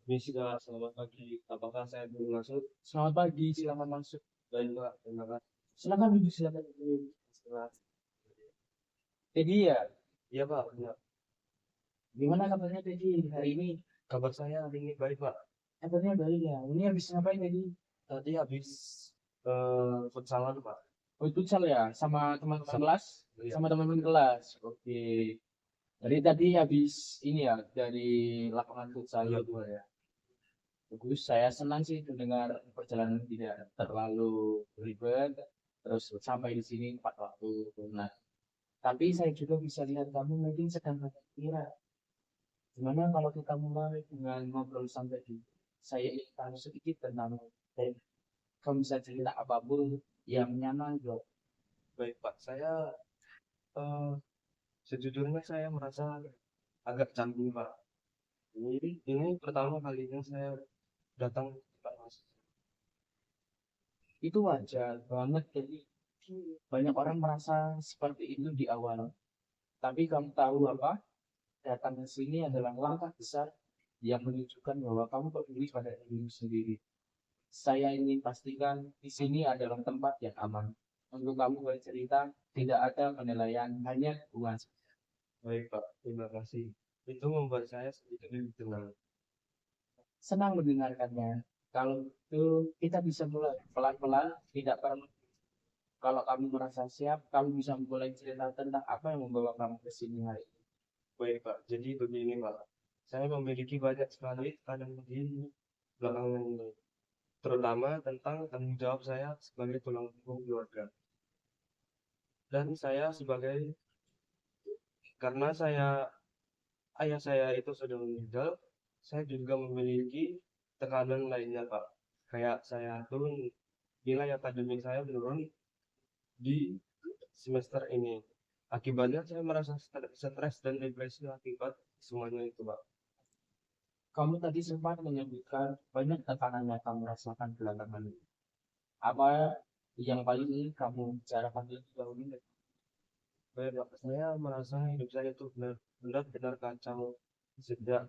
Bisa, selamat pagi. Apakah saya belum masuk? Selamat pagi, silakan masuk. Baik, Pak. Terima kasih. Silakan duduk, silakan duduk. Setelah- Teddy ya, Iya, Pak. Benar. gimana kabarnya Teddy hari ini? Kabar saya hari ini baik, Pak. Kabarnya baik ya. Ini habis ngapain Teddy? Tadi habis futsalan, Pak. Oh, futsal ya, sama teman-teman Sama, kelas? iya. Sama teman-teman kelas. Oke. Jadi tadi habis ini ya, dari lapangan futsal Iya, kedua ya. Bagus, saya senang sih mendengar perjalanan tidak terlalu ribet. Terus sampai di sini tepat waktu. Nah, tapi saya juga bisa lihat kamu mungkin sedang berpikir. Gimana kalau kita mulai dengan ngobrol sampai di saya ingin tahu sedikit tentang dan kamu bisa cerita apapun yang nyaman bro. baik, Pak. Eh, Sejujurnya saya merasa agak canggung, Pak. Ini pertama kalinya saya datang ke Pak Mas. Itu wajar banget jadi banyak orang merasa seperti itu di awal. Tapi kamu tahu apa? Datang ke sini adalah langkah besar yang menunjukkan bahwa kamu peduli pada dirimu sendiri. Saya ingin pastikan di sini adalah tempat yang aman. Untuk kamu bercerita, tidak ada penilaian, hanya hubungan. Baik, Pak. Terima kasih. Itu membuat saya sedikit lebih tenang. Senang mendengarkannya. Kalau itu kita bisa mulai pelan-pelan, tidak perlu. Kalau kamu merasa siap, kamu bisa mulai cerita tentang apa yang membawa kamu ke sini hari ini. Baik, Pak. Jadi begini, Pak. Saya memiliki banyak sekali tekanan di belakangan ini, terutama tentang tanggung jawab saya sebagai tulang punggung keluarga. Dan saya sebagai, karena ayah saya itu sudah meninggal, saya juga memiliki tekanan lainnya, Pak. Kayak saya turun, nilai akademik saya menurun di semester ini. Akibatnya saya merasa stres dan depresi akibat semuanya itu, Pak. Kamu tadi sempat menyebutkan banyak tekanan yang kamu rasakan belakangan ini. Apa yang paling ingin kamu bicarakan lebih dahulu? Baik, Pak. Saya merasa hidup saya itu benar-benar kacau. Sejak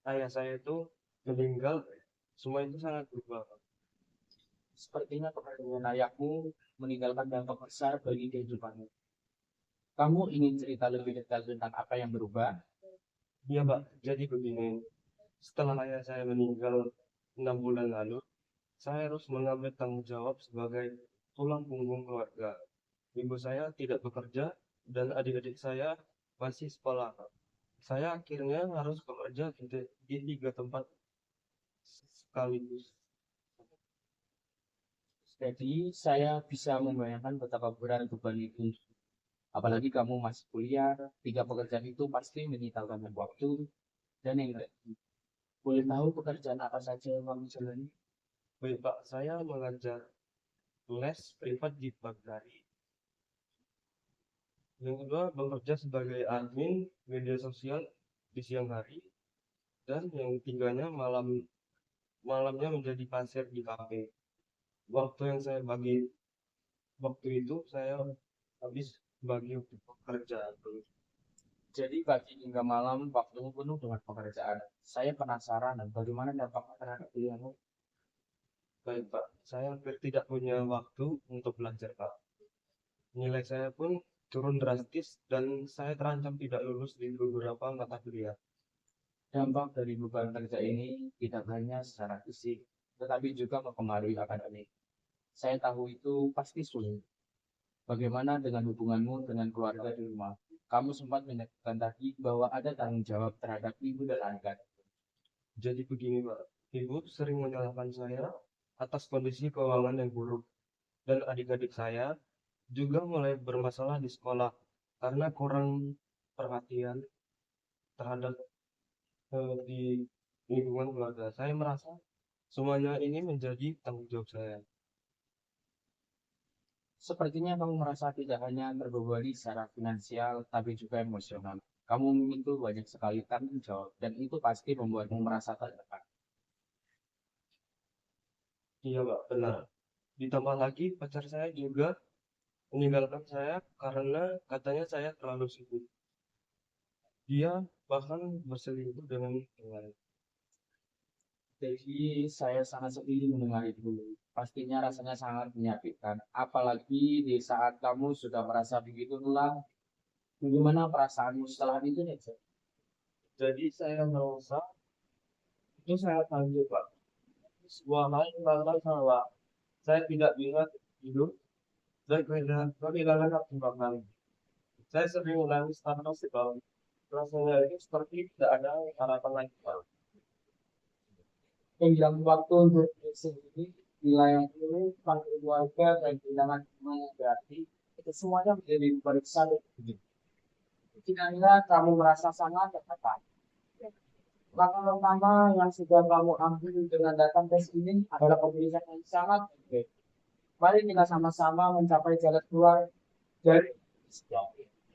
ayah saya itu meninggal, semua itu sangat berubah. Sepertinya kepergian ayahmu meninggalkan dampak besar bagi kehidupanmu. Kamu ingin cerita lebih detail tentang apa yang berubah? Iya, Pak. Jadi begini, setelah ayah saya meninggal 6 bulan lalu, saya harus mengambil tanggung jawab sebagai tulang punggung keluarga. Ibu saya tidak bekerja dan adik-adik saya masih sekolah. Saya akhirnya harus bekerja di 3 tempat sekaligus. Jadi saya bisa membayangkan betapa berat beban itu. Apalagi kamu masih kuliah, 3 pekerjaan itu pasti menyita banyak waktu dan yang boleh tahu pekerjaan apa saja yang kamu jalani? Baik, Pak, saya mengajar les privat di pagi hari. Yang kedua, bekerja sebagai admin media sosial di siang hari. Dan yang ketiganya malamnya menjadi kasir di kafe. Waktu yang saya bagi waktu itu saya habis bagi untuk pekerjaan. Jadi pagi hingga malam waktumu penuh dengan pekerjaan. Saya penasaran dan bagaimana dampaknya terhadap pilihanmu. Baik, Pak, saya hampir tidak punya waktu untuk belajar, Pak. Nilai saya pun turun drastis dan saya terancam tidak lulus di beberapa mata kuliah. Dampak dari beban kerja ini tidak hanya secara fisik, tetapi juga mempengaruhi akademik. Saya tahu itu pasti sulit. Bagaimana dengan hubunganmu dengan keluarga di rumah? Kamu sempat menyebutkan tadi bahwa ada tanggung jawab terhadap ibu dan anak. Jadi begini, Pak. Ibu sering menyalahkan saya atas kondisi keuangan yang buruk. Dan adik-adik saya juga mulai bermasalah di sekolah karena kurang perhatian terhadap di lingkungan keluarga. Saya merasa semuanya ini menjadi tanggung jawab saya. Sepertinya kamu merasa tidak hanya terbebani secara finansial, tapi juga emosional. Kamu memikul banyak sekali tanggung jawab, dan itu pasti membuatmu merasa tertekan. Iya, Pak, benar. Ditambah lagi pacar saya juga meninggalkan saya karena katanya saya terlalu sibuk. Dia bahkan berselingkuh dengan yang lain. Jadi saya sangat setuju mendengar itu. Pastinya rasanya sangat menyakitkan. Apalagi di saat kamu sudah merasa begitu lelah, bagaimana perasaanmu setelah itu nih? Jadi saya merasa itu saya lanjut Pak. Sebuah hal yang merasa bahwa saya tidak bisa hidup dan kehilangan kehilangan. Saya sering menangis tanpa sebab rasanya itu seperti tidak ada harapan lagi Pak. Kehilangan waktu untuk diri sendiri, wilayah ini, panggil keluarga, dan kehilangan semuanya berarti itu semuanya menjadi balik salib. Jika kamu merasa sangat tertekan, langkah pertama yang sudah kamu ambil dengan datang ke sini adalah keputusan yang sangat baik. Mari kita sama-sama mencapai jalan keluar dari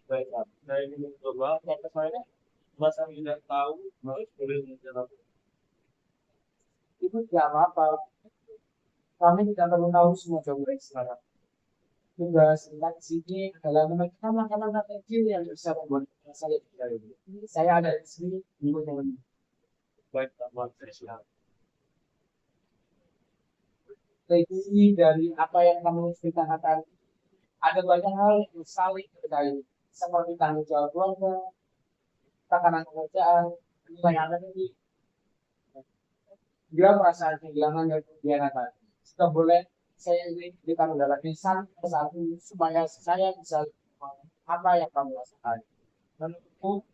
Baik Pak. Saya ingin mencoba karena saya masa tidak tahu harus boleh menjawab. itu tidak apa-apa. Kami tidak perlu tahu semua jawaban sekarang. Tugas kita di sini adalah memikirkan langkah-langkah kecil yang bisa membuat saya tidak ini. Saya ada di sini untuk teman. Baik Pak, maaf. Jadi dari apa yang kamu ceritakan tadi, ada banyak hal yang saling terkait, seperti tanggung jawab keluarga, tekanan pekerjaan, pelayanan ini, dia merasa kehilangan dan pengkhianatan. Jika boleh, saya ingin berikan adalah lisan satu supaya saya bisa apa yang kamu rasakan. Menurutku,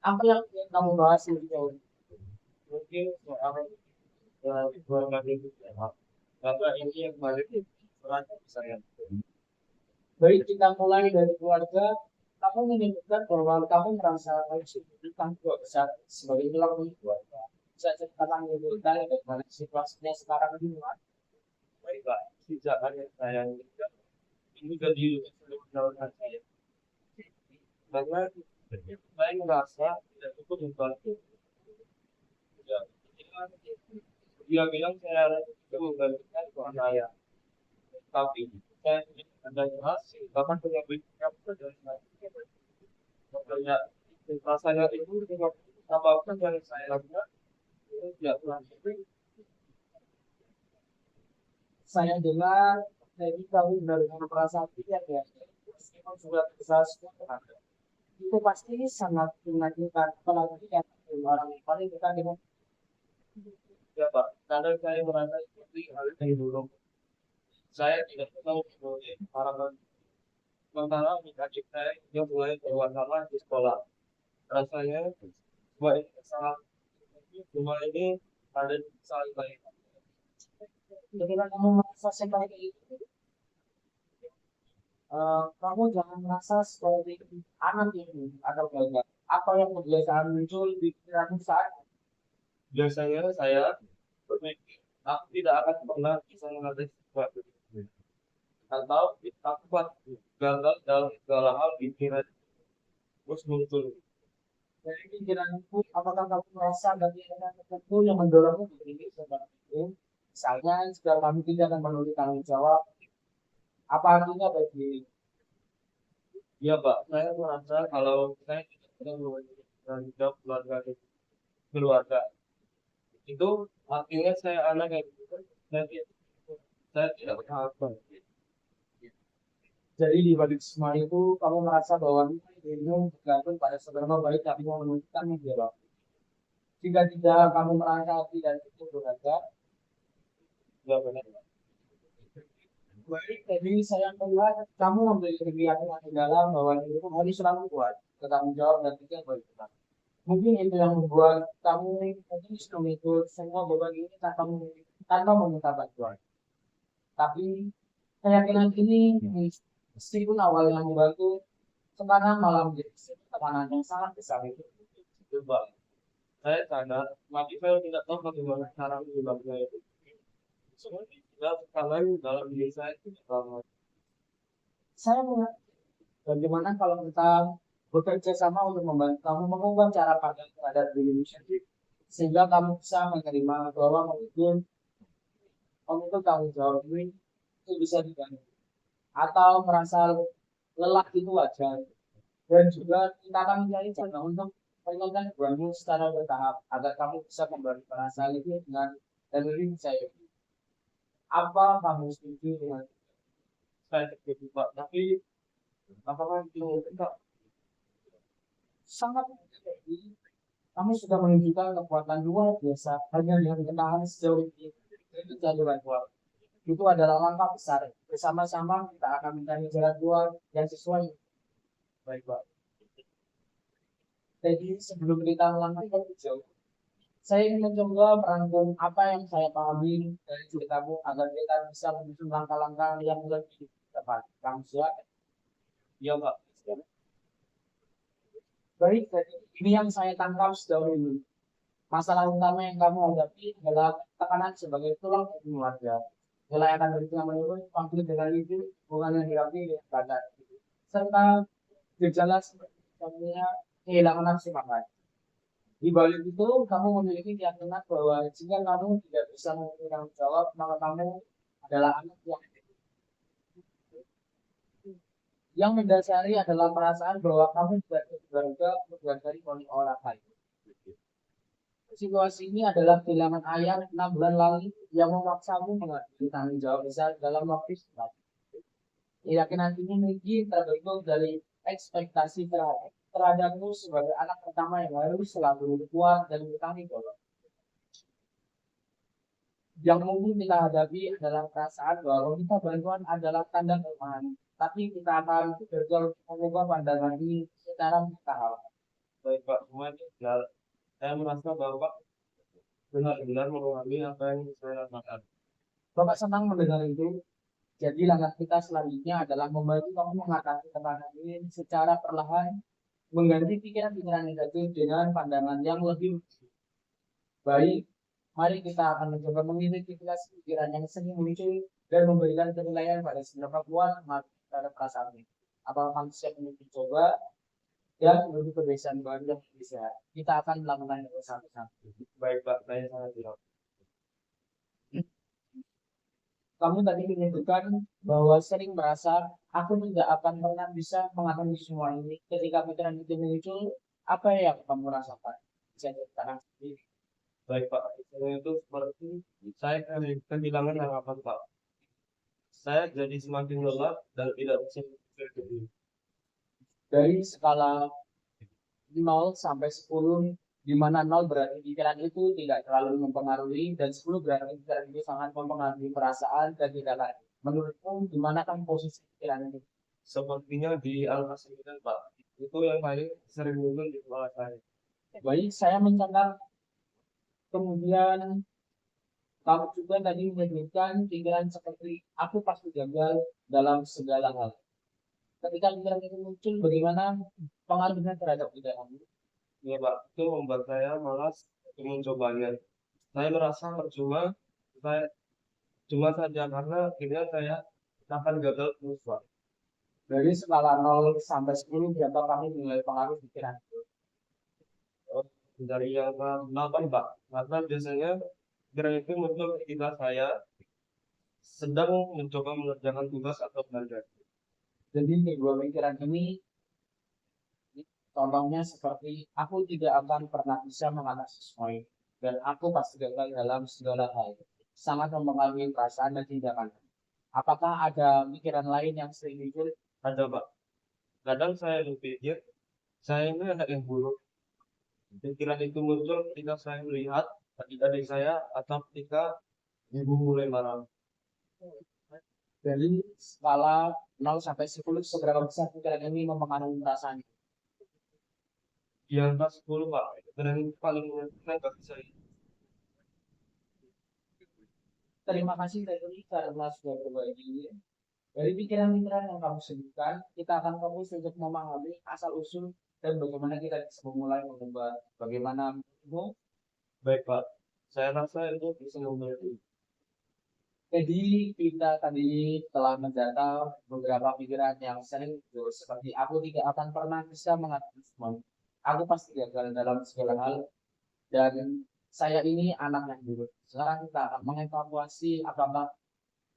apa yang ingin kamu bahas lebih jauh? Mungkin soal keluarga itu ya. Karena ini yang paling berat saya. Baik, kita mulai dari keluarga. Kamu menyebutkan bahwa kamu merasa harus diberikan dua besar sebagai pelaku keluarga. Saya ceritakan dulu dari bagaimana situasinya sekarang ini, Pak. Baik Pak, sejak hari saya ini jadi seluruh tahun saya. Karena saya merasa tidak cukup membantu. Ya, dia bilang saya tidak membantukan soal saya. Tapi saya tidak ada jelas, bahkan punya berita dari saya. Makanya rasanya itu dengan apapun yang saya lakukan tidak pernah Saya dengar dari kamu dari perasaan tidak ya. Meskipun sudah besar semua, itu pasti sangat menyakitkan apalagi yang orang yang paling dekat dengan ya Pak. Kadang saya merasa seperti hal yang dulu saya tidak tahu harapan sementara adik saya dia mulai keluar sama di sekolah. Rasanya semua ini salah, semua ini ada saling baik. ketika kamu merasa seperti itu, kamu jangan merasa seperti anak ini atau gagal. Apa yang kebiasaan muncul di pikiranmu saat Biasanya saya berpikir aku tidak akan pernah bisa mengatasi sesuatu atau aku pasti gagal dalam segala hal pikiran terus muncul. dari pikiranmu, apakah kamu merasa ada pikiran tertentu yang mendorongmu berpikir seperti itu? Misalnya, jika kamu tidak akan memenuhi tanggung jawab, apa artinya bagi Ya Pak, saya merasa kalau saya tidak bisa menanggung jawab keluarga itu artinya saya anak yang saya tidak berhak. jadi di balik semua itu, kamu merasa bahwa dirimu bergantung pada seberapa baik kamu memenuhi tanggung jawab. Jika tidak, kamu merasa tidak itu berharga. Ya benar. Baik, jadi saya melihat kamu memiliki kegiatan yang dalam bahwa dirimu harus selalu kuat, bertanggung jawab dan tidak berhutang. Mungkin itu yang membuat kamu mungkin bisa memikul semua beban ini tanpa meminta bantuan. Tapi keyakinan ini meskipun awalnya membantu, sekarang malah menjadi tekanan yang sangat besar itu. Coba saya sadar, tapi saya tidak tahu bagaimana cara menyebabnya itu. Sebenarnya tidak tekanan dalam diri saya itu selama Saya melihat bagaimana kalau kita bekerja sama untuk membantu kamu mengubah cara pandang terhadap diri sendiri, sehingga kamu bisa menerima bahwa memikul tanggung jawab ini itu bisa dibantu atau merasa lelah itu wajar dan juga kita akan mencari cara untuk perkenalkan kamu secara bertahap agar kamu bisa kembali perasaan itu dengan dan lebih percaya. Apa kamu setuju dengan Saya setuju Pak, tapi apakah itu Pak? sangat jadi kamu sudah menunjukkan kekuatan luar biasa hanya dengan bertahan sejauh ini. Itu jalan keluar. Itu adalah langkah besar. Bersama-sama kita akan mencari jalan keluar yang sesuai. Baik Pak. Jadi sebelum kita melangkah lebih jauh, saya ingin mencoba merangkum apa yang saya pahami dari ceritamu agar kita bisa menyusun langkah-langkah yang lebih tepat. Kamu siap? Iya Pak. Baik, jadi ini yang saya tangkap sejauh ini. Masalah utama yang kamu hadapi adalah tekanan sebagai tulang punggung keluarga. Nilai akan berikutnya menurun, konflik dengan itu, hubungan yang dirapi dengan badan. Serta gejala seperti misalnya kehilangan nafsu makan. Di balik itu, kamu memiliki keyakinan bahwa jika kamu tidak bisa memiliki tanggung jawab, maka kamu adalah anak yang mendasari adalah perasaan bahwa kamu tidak berharga untuk dihargai oleh orang lain. Situasi ini adalah kehilangan ayah 6 bulan lalu yang memaksamu mengambil tanggung jawab besar dalam waktu singkat. Keyakinan ini mungkin terbentuk dari ekspektasi terhadapmu sebagai anak pertama yang harus selalu kuat dan bertanggung jawab. Yang mungkin kita hadapi adalah perasaan bahwa kita bantuan adalah tanda kelemahan, tapi kita akan gagal mengubah pandangan ini secara bertahap. Baik Pak, semua itu benar. Saya merasa bahwa Pak benar-benar memahami apa yang saya rasakan. Bapak senang mendengar itu. Jadi langkah kita selanjutnya adalah membantu kamu mengatasi tekanan ini secara perlahan, mengganti pikiran-pikiran negatif dengan pandangan yang lebih baik. Mari kita akan mencoba mengidentifikasi pikiran yang sering muncul dan memberikan penilaian pada seberapa kuat terhadap perasaan ini. Apakah kamu siap untuk coba dan menuju kebiasaan baru yang bisa? Kita akan melakukan itu satu-satu. Baik Pak, saya sangat siap. Kamu tadi menyebutkan bahwa sering merasa aku tidak akan pernah bisa mengatasi semua ini. Ketika pikiran itu muncul, apa yang kamu rasakan? Bisa ceritakan sendiri. Baik Pak, itu seperti saya kehilangan harapan Pak. Saya jadi semakin lelah dan tidak bisa berpikir jernih. Dari skala 0 sampai 10, di mana 0 berarti pikiran itu tidak terlalu mempengaruhi dan 10 berarti pikiran itu sangat mempengaruhi perasaan dan tindakan. Menurutmu di mana kan posisi pikiran itu? Sepertinya di angka 9 Pak. Itu yang paling sering muncul di kepala saya. Baik, saya mencatat kemudian kamu juga tadi menyebutkan pikiran seperti aku pasti gagal dalam segala hal. Ketika pikiran itu muncul, bagaimana pengaruhnya terhadap pikiran? Ya Pak, itu membuat saya malas untuk mencobanya. Saya merasa percuma, saya cuma saja karena akhirnya saya akan gagal terus Pak. Dari skala 0 sampai 10, berapa kami nilai pengaruh pikiran? Oh, dari yang ke 8 Pak, karena biasanya pikiran itu muncul ketika saya sedang mencoba mengerjakan tugas atau belajar. Jadi kedua pikiran ini contohnya seperti aku tidak akan pernah bisa mengatasi semua ini dan aku pasti gagal dalam segala hal. Sangat mempengaruhi perasaan dan tindakan. Apakah ada pikiran lain yang sering muncul? Ada Pak, kadang saya berpikir saya ini anak yang buruk. Pikiran itu muncul ketika saya melihat adik-adik saya atau ketika ibu mulai marah. Dari skala 0 sampai 10, seberapa besar pikiran ini mempengaruhi perasaan? Di angka 10 Pak, dan ini paling menyakitkan bagi saya. Terima kasih Teddy karena sudah berbagi. Dari pikiran-pikiran yang kamu sebutkan, kita akan fokus untuk memahami asal-usul dan bagaimana kita bisa memulai mengubah bagaimana menurutmu. Baik Pak, saya rasa itu bisa membantu. Jadi kita tadi telah mendata beberapa pikiran yang sering muncul seperti aku tidak akan pernah bisa mengatasi semua. Aku pasti gagal dalam segala hal dan saya ini anak yang buruk. Sekarang kita akan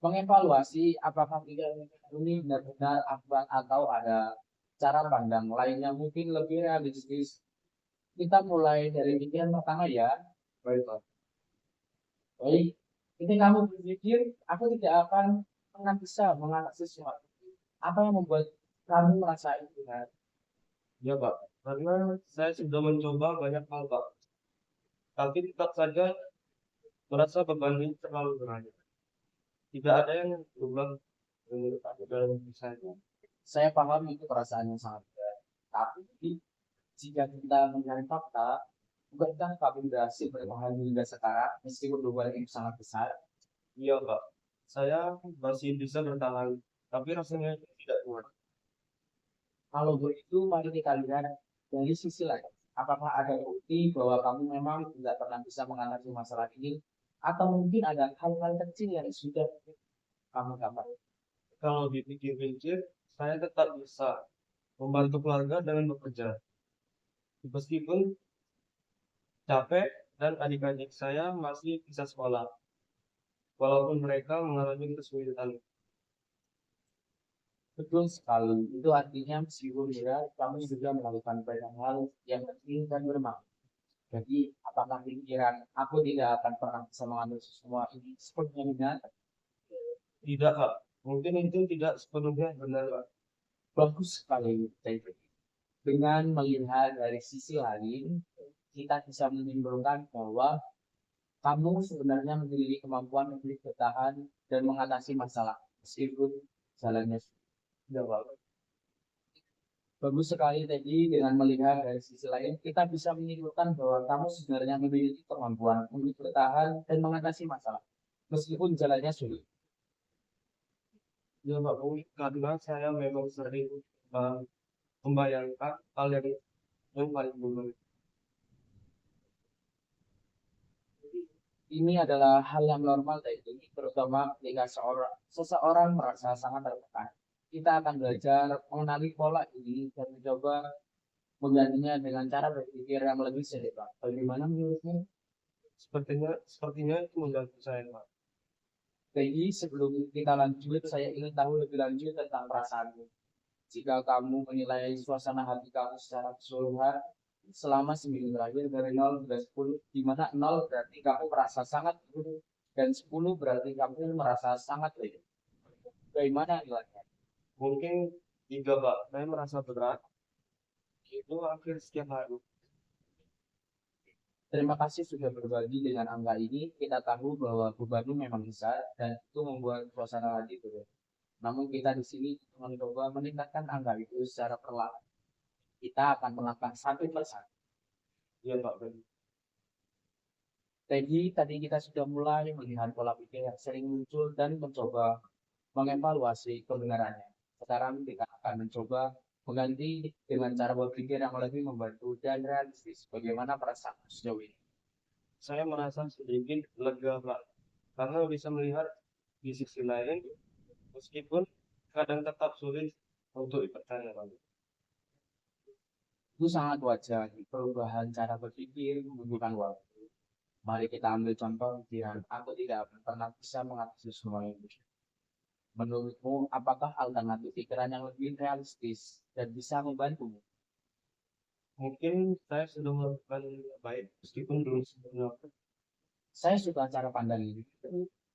mengevaluasi apakah pikiran ini benar-benar akurat atau ada cara pandang lain yang mungkin lebih realistis kita mulai dari pikiran pertama ya. Baik, Pak. Baik, ini kamu berpikir, aku tidak akan pernah bisa mengatasi sesuatu. Apa yang membuat kamu merasa itu, kan? Ya, Pak. Karena saya sudah mencoba banyak hal, Pak. Tapi tetap saja merasa beban ini terlalu berat. Tidak ada yang berubah menurut aku dalam diri saya. Saya paham itu perasaan yang sangat berat. Tapi jika kita mencari fakta, bukankah kamu berhasil bertahan hingga sekarang meskipun beban itu sangat besar? Iya, Pak. Saya masih bisa bertahan, tapi rasanya itu tidak kuat. Kalau begitu, mari kita lihat dari sisi lain. Apakah ada bukti bahwa kamu memang tidak pernah bisa mengatasi masalah ini? Atau mungkin ada hal-hal kecil yang sudah kamu dapat? Kalau dipikir-pikir, saya tetap bisa membantu keluarga dengan bekerja. Meskipun capek dan adik-adik saya masih bisa sekolah, walaupun mereka mengalami kesulitan. Betul sekali. Itu artinya meskipun ya, kamu juga melakukan banyak hal yang penting dan bermakna. Jadi, apakah pikiran aku tidak akan pernah bisa mengambil semua ini sepenuhnya? Tidak, Pak. Mungkin itu tidak sepenuhnya benar, Pak. Bagus sekali, David. Dengan melihat dari sisi lain, kita bisa menyimpulkan bahwa kamu sebenarnya memiliki kemampuan untuk bertahan dan mengatasi masalah meskipun jalannya sudah bagus. Bagus sekali tadi dengan melihat dari sisi lain, kita bisa menyimpulkan bahwa kamu sebenarnya memiliki kemampuan untuk bertahan dan mengatasi masalah meskipun jalannya sulit. Ya, Pak. Karena saya memang sering uh, membayangkan hal yang paling buruk. Ini adalah hal yang normal tadi, terutama ketika seseorang merasa sangat tertekan. Kita akan belajar mengenali pola ini dan mencoba menggantinya dengan cara berpikir yang lebih sederhana. Bagaimana menurutmu? Sepertinya itu membantu saya, Pak. Jadi sebelum kita lanjut, saya ingin tahu lebih lanjut tentang perasaanmu. Jika kamu menilai suasana hati kamu secara keseluruhan selama seminggu terakhir dari 0 hingga 10, di mana 0 berarti kamu merasa sangat buruk dan 10 berarti kamu merasa sangat baik. Bagaimana nilainya? Mungkin tiga, Pak. Saya merasa berat. Itu hampir setiap hari. Terima kasih sudah berbagi dengan angka ini. Kita tahu bahwa bebanmu memang besar dan itu membuat suasana hati turun. Namun kita di sini mencoba meningkatkan angka itu secara perlahan. Kita akan melakukan satu persatu. Iya, Pak. Benar. Jadi tadi kita sudah mulai melihat pola pikir yang sering muncul dan mencoba mengevaluasi kebenarannya. Sekarang kita akan mencoba mengganti dengan cara berpikir yang lebih membantu dan realistis. Bagaimana perasaan sejauh ini? Saya merasa sedikit lega, Pak. Karena bisa melihat di sisi lain, meskipun kadang tetap sulit untuk dipercaya, Pak. Itu sangat wajar. Perubahan cara berpikir membutuhkan waktu. Mari kita ambil contoh pikiran. Aku tidak akan pernah bisa mengatasi semua ini. Menurutmu, apakah alternatif pikiran yang lebih realistis dan bisa membantumu? Mungkin saya sudah melakukan yang baik, meskipun belum sempurna. Saya suka cara pandang ini.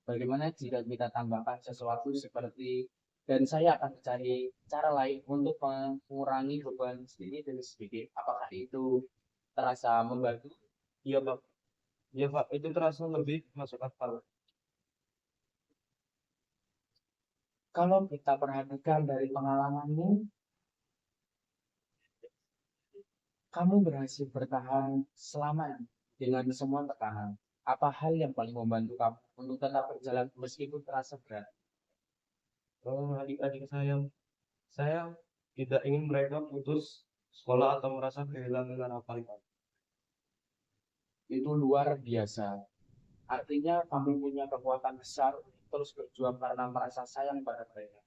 Bagaimana jika kita tambahkan sesuatu seperti dan saya akan mencari cara lain untuk mengurangi beban sedikit demi sedikit. Apakah itu terasa membantu? Iya, Pak. Iya, Pak. Itu terasa lebih masuk akal. Kalau kita perhatikan dari pengalamanmu, kamu berhasil bertahan selama ini dengan semua tekanan. Apa hal yang paling membantu kamu untuk tetap berjalan meskipun terasa berat? Adik-adik saya tidak ingin mereka putus sekolah atau merasa kehilangan harapan, Pak. Itu luar biasa. Artinya kamu punya kekuatan besar untuk terus berjuang karena merasa sayang pada mereka.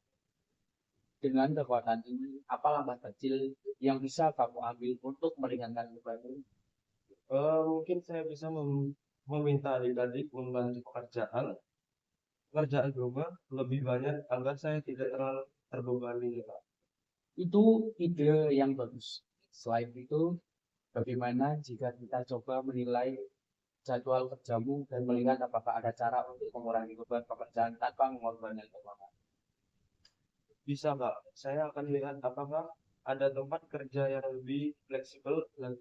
Dengan kekuatan ini, apa langkah kecil yang bisa kamu ambil untuk meringankan beban ini? Mungkin saya bisa meminta adik-adik membantu pekerjaan rumah lebih banyak agar saya tidak terlalu terbebani, Pak. Itu ide yang bagus. Selain itu, Bagaimana jika kita coba menilai jadwal kerjamu dan melihat apakah ada cara untuk mengurangi beban pekerjaan tanpa mengorbankan keuangan? Bisa, Kak. Saya akan lihat apakah ada tempat kerja yang lebih fleksibel dan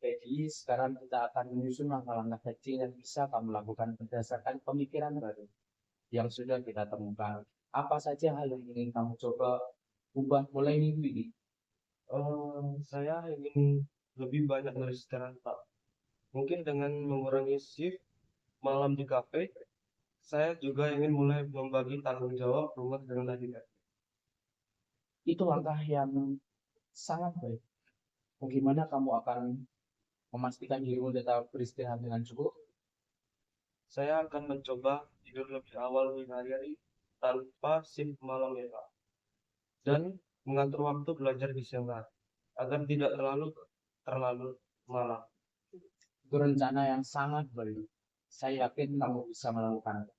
Jadi sekarang kita akan menyusun langkah-langkah kecil yang bisa kamu lakukan berdasarkan pemikiran baru yang sudah kita temukan. Apa saja hal yang ingin kamu coba ubah mulai minggu ini? saya ingin lebih banyak beristirahat, Pak. Mungkin dengan mengurangi shift malam di kafe, saya juga ingin mulai membagi tanggung jawab rumah dengan adik. Itu langkah yang sangat baik. Bagaimana kamu akan memastikan dirimu tetap beristirahat dengan cukup? Saya akan mencoba tidur lebih awal di hari-hari tanpa shift malam ya, Pak. Dan mengatur waktu belajar di siang hari agar tidak terlalu malam. Itu rencana yang sangat baik. Saya yakin kamu bisa melakukannya.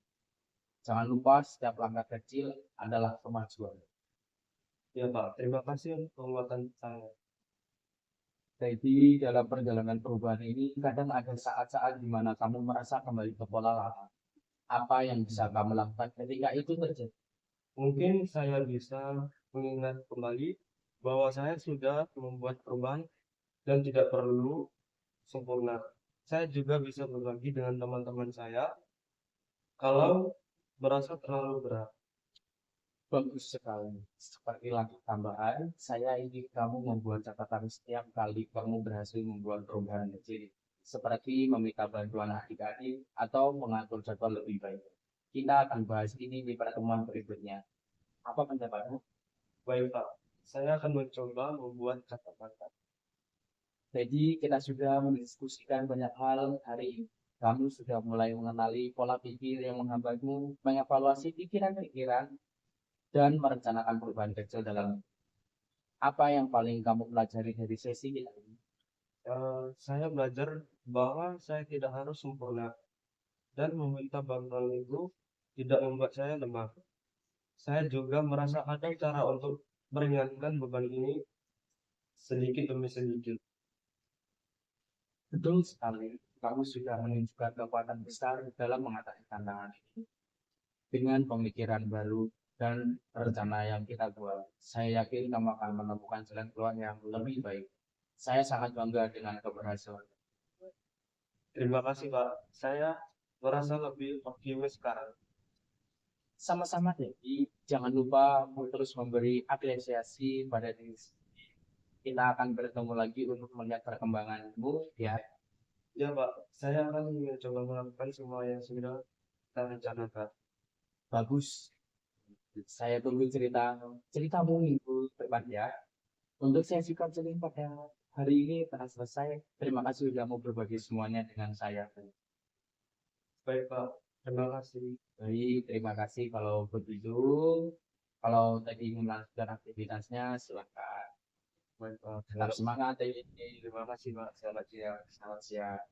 Jangan lupa setiap langkah kecil adalah kemajuan. Ya, Pak. Terima kasih untuk penguatan saya. Jadi dalam perjalanan perubahan ini kadang ada saat-saat di mana kamu merasa kembali ke pola lama. Apa yang bisa kamu lakukan ketika itu terjadi? Mungkin saya bisa mengingat kembali bahwa saya sudah membuat perubahan dan tidak perlu sempurna. Saya juga bisa berbagi dengan teman-teman saya kalau merasa terlalu berat. Bagus sekali. Seperti langkah tambahan, saya ingin kamu membuat catatan setiap kali kamu berhasil membuat perubahan kecil. Seperti meminta bantuan adik-adik atau mengatur jadwal lebih baik. Kita akan bahas ini di pertemuan berikutnya. Apa pendapatmu? Baik, Pak. Saya akan mencoba membuat catatan. Jadi kita sudah mendiskusikan banyak hal hari ini. Kamu sudah mulai mengenali pola pikir yang menghambatmu, mengevaluasi pikiran-pikiran, dan merencanakan perubahan kecil dalam apa yang paling kamu pelajari dari sesi ini. Saya belajar bahwa saya tidak harus sempurna dan meminta bantuan itu tidak membuat saya lemah. Saya juga merasa ada cara untuk meringankan beban ini sedikit demi sedikit. Betul sekali, kamu sudah menunjukkan kekuatan besar dalam mengatasi tantangan ini. Dengan pemikiran baru dan rencana yang kita buat, saya yakin kamu akan menemukan jalan keluar yang lebih baik. Saya sangat bangga dengan keberhasilan. Terima kasih, Pak. Saya merasa lebih optimis sekarang. Sama-sama, jadi jangan lupa terus memberi apresiasi pada diri sendiri. Kita akan bertemu lagi untuk melihat perkembanganmu ya. Ya, Pak. Saya akan mencoba melakukan semua yang sudah kita rencanakan. Bagus. Saya tunggu ceritamu minggu depan ya. Untuk sesi counseling pada hari ini telah selesai. Terima kasih sudah mau berbagi semuanya dengan saya. Baik, Pak. Terima kasih. Baik, terima kasih kalau begitu. Kalau tadi melanjutkan aktivitasnya, silakan. Baik, Pak. Tetap semangat. Terima kasih, Pak. Selamat siang. Selamat siang.